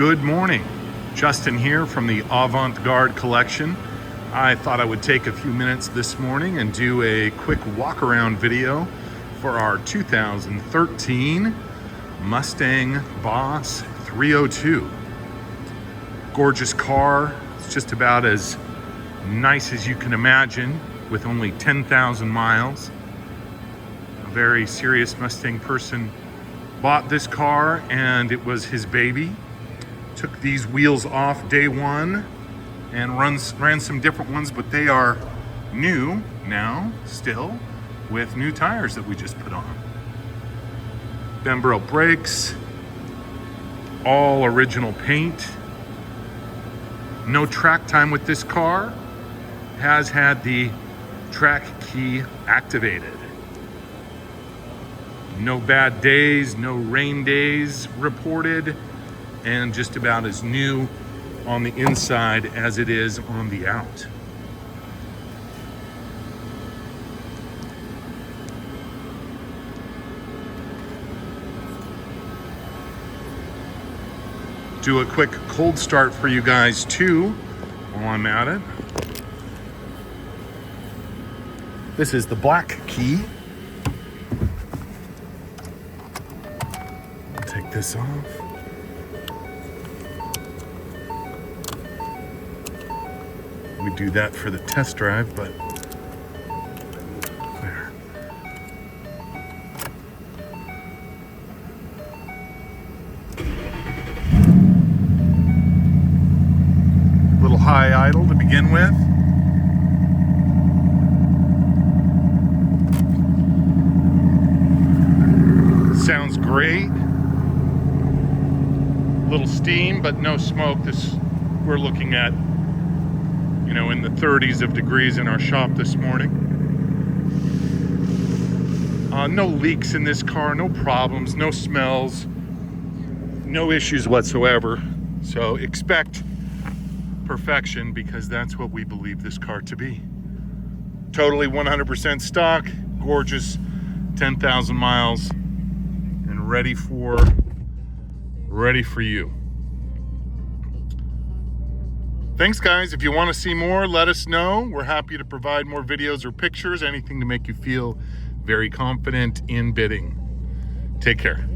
Good morning. Justin here from the Avant-Garde Collection. I thought I would take a few minutes this morning and do a quick walk-around video for our 2013 Mustang Boss 302. Gorgeous car. It's just about as nice as you can imagine with only 10,000 miles. A very serious Mustang person bought this car and it was his baby. Took these wheels off day one and ran some different ones, but they are new now still with new tires that we just put on. Bembro brakes, all original paint. No track time with this car. Has had the track key activated. No bad days, no rain days reported, and just about as new on the inside as it is on the out. Do a quick cold start for you guys too while I'm at it. This is the black key. I'll take this off. We do that for the test drive, but there. Little high idle to begin with. Sounds great. Little steam, but no smoke. We're looking at, in the 30s of degrees in our shop this morning. No leaks in this car, no problems, no smells, no issues whatsoever. So expect perfection, because that's what we believe this car to be. Totally 100% stock, gorgeous, 10,000 miles, and ready for you. Thanks, guys. If you want to see more, let us know. We're happy to provide more videos or pictures, anything to make you feel very confident in bidding. Take care.